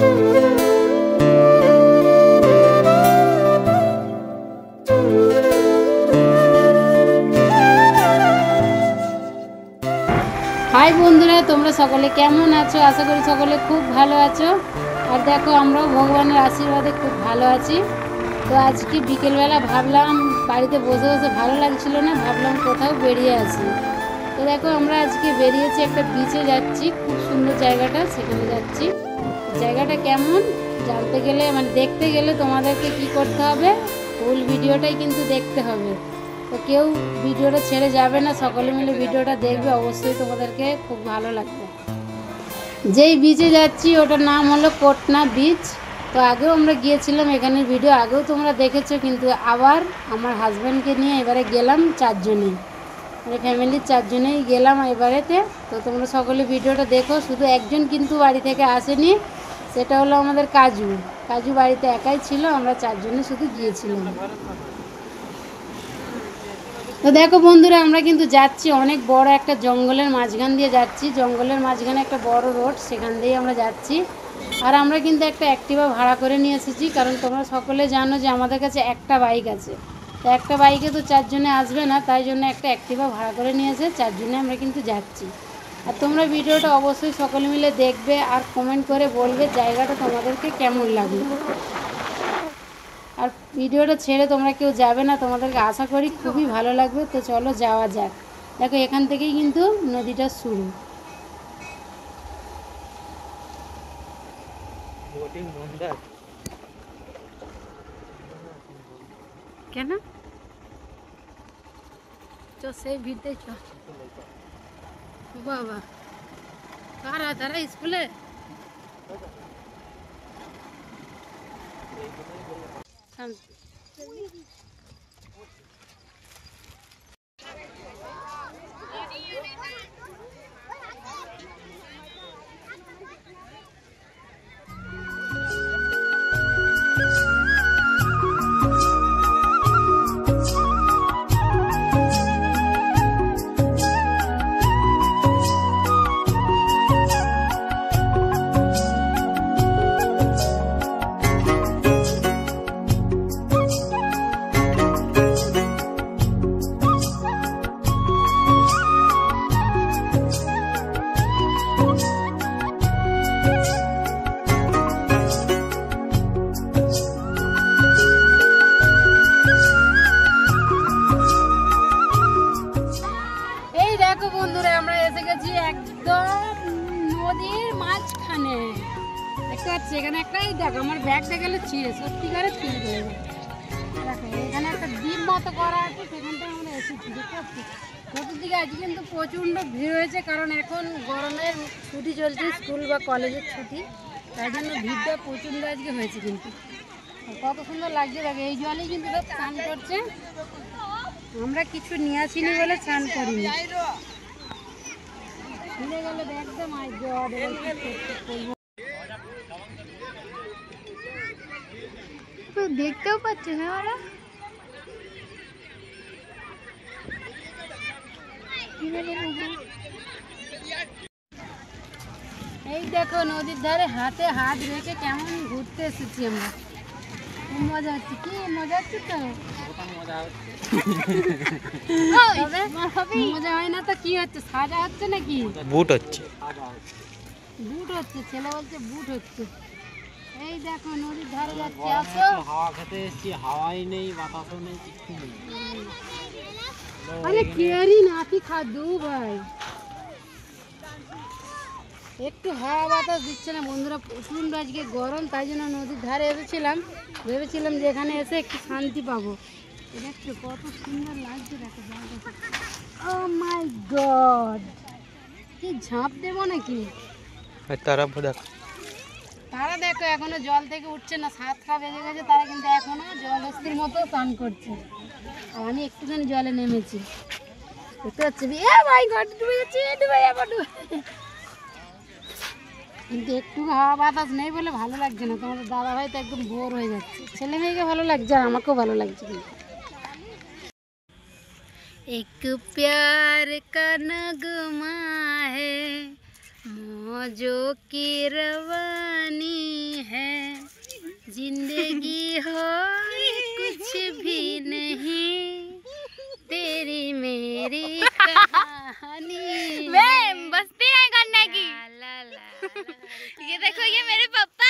High बंधुरा तोमरा सकले केमन आछो आशा करी सकले खूब भालो आछो और देखो आमराओ भगवानेर आशीर्वादे खूब भालो आछि। तो आज की बिकेल बेला भाबलाम बाड़ीते बसे बसे भालो लागछिलो ना, भाबलाम कोथाओ बेरिये आसि। तो देखो आमरा आजके बेरिয়েছি একটা बीचे যাচ্ছি, खूब सुंदर জায়গাটা সেখানে যাচ্ছি। জায়গাটা কেমন জানতে গেলে মানে দেখতে গেলে তোমাদেরকে কি করতে হবে, ফুল ভিডিওটাই কিন্তু দেখতে হবে। তো কেউ ভিডিওটা ছেড়ে যাবে না, সকলে মিলে ভিডিওটা দেখবে, অবশ্যই তোমাদেরকে খুব ভালো লাগবে। যেই বিচে যাচ্ছি ওটার নাম হলো কোটনা বিচ। তো আগেও আমরা গিয়েছিলাম, এখানের ভিডিও আগেও তোমরা দেখেছো, কিন্তু আবার আমার হাজব্যান্ডকে নিয়ে এবারে গেলাম চারজনেই, মানে ফ্যামিলির চারজনেই গেলাম এবারেতে। তো তোমরা সকলে ভিডিওটা দেখো। শুধু একজন কিন্তু বাড়ি থেকে আসেনি, সেটা হলো আমাদের কাজু। কাজু বাড়িতে একাই ছিল, আমরা চারজনে শুধু গিয়েছিলাম। তো দেখো বন্ধুরা আমরা কিন্তু যাচ্ছি অনেক বড় একটা জঙ্গলের মাঝখান দিয়ে যাচ্ছি, জঙ্গলের মাঝখানে একটা বড় রোড, সেখান দিয়েই আমরা যাচ্ছি। আর আমরা কিন্তু একটা অ্যাক্টিভা ভাড়া করে নিয়ে এসেছি, কারণ তোমরা সকলে জানো যে আমাদের কাছে একটা বাইক আছে। তো একটা বাইকে তো চারজনে আসবে না, তাই জন্য একটা অ্যাক্টিভা ভাড়া করে নিয়ে এসে চারজনে আমরা কিন্তু যাচ্ছি। আর তোমরা ভিডিওটা অবশ্যই সকলে মিলে দেখবে আর কমেন্ট করে বলবে জায়গাটা তোমাদেরকে কেমন লাগলো। আর ভিডিওটা ছেড়ে তোমরা কেউ যাবে না, তোমাদেরকে আশা করি খুবই ভালো লাগবে। তো চলো যাওয়া যাক। দেখো এখান থেকেই কিন্তু নদীটা শুরু। কেন চ সেই ভিড়তে চ বাবা, কারা তারা স্কুলে বন্ধুরা আমরা এসে গেছি একদম নদীর মাঝখানে। দেখতে পাচ্ছি এখানে একটাই, দেখো আমার ব্যাগটা গেলে ছিঁড়ে, সত্যিকারে ছিঁড়ে দেবে। দেখো এখানে একটা দ্বীপ মতো করা আছে, সেখানটায় আমরা এসেছি। দেখতে পাচ্ছি চতুর্দিকে আজকে কিন্তু প্রচণ্ড ভিড় হয়েছে, কারণ এখন গরমের ছুটি চলছে, স্কুল বা কলেজের ছুটি, তাই জন্য ভিড়টা প্রচণ্ড আজকে হয়েছে। কিন্তু কত সুন্দর লাগছে দেখো, এই জলেই কিন্তু সব স্নান করছে। আমরা কিছু নিয়ে আসিনি বলে স্নান করিনি। দেখতেও পাচ্ছে না ওরা। এই দেখো নদীর ধারে হাতে হাত রেখে কেমন ঘুরতে এসেছি আমরা, খুব মজা হচ্ছে। কি মজা হচ্ছে? তো মজা হয় না তো কি হচ্ছে, সাজা হচ্ছে নাকি? বুট হচ্ছে, বুট হচ্ছে, ছেলে বলছে বুট হচ্ছে। এই দেখো নদীর ধারে যাচ্ছি, আসো। হাওয়া খেতে এসেছি, হাওয়াই নেই, বাতাসও নেই, কিছু নেই। আরে কেরি নাতি খাদু ভাই, একটু হাওয়া বাতাস দিচ্ছে না বন্ধুরা, প্রচণ্ড আজকে গরম, তাই জন্য নদীর ধারে এসেছিলাম, ভেবেছিলাম যে এখানে এসে একটু শান্তি পাবো। দেখছো কত সুন্দর লাগছে, দেখো জায়গাটা। ও মাই গড, কি ঝাঁপ দেবো নাকি? তারা দেখো এখনো জল থেকে উঠছে না, 7টা বেজে গেছে, তারা কিন্তু এখনো জলস্থির মতো স্নান করছে। আর আমি একটুখানি জলে নেমেছি, দেখতে পাচ্ছি। এ মাই গড, ডুবে যাচ্ছি, ডুবে যাবো, কিন্তু একটু হাওয়া বাতাস নেই বলে ভালো লাগছে না। তোমাদের দাদা ভাই তো একদম বোর হয়ে যাচ্ছে, ছেলে মেয়েকে ভালো লাগছে আর আমাকেও ভালো লাগছে। কিন্তু एक प्यार का नगमा है, मौजों की रवानी जिंदगी हो कुछ भी नहीं, तेरी मेरी कहानी मैं बस्ती है करने की। ला ला ला। ये देखो ये मेरे पापा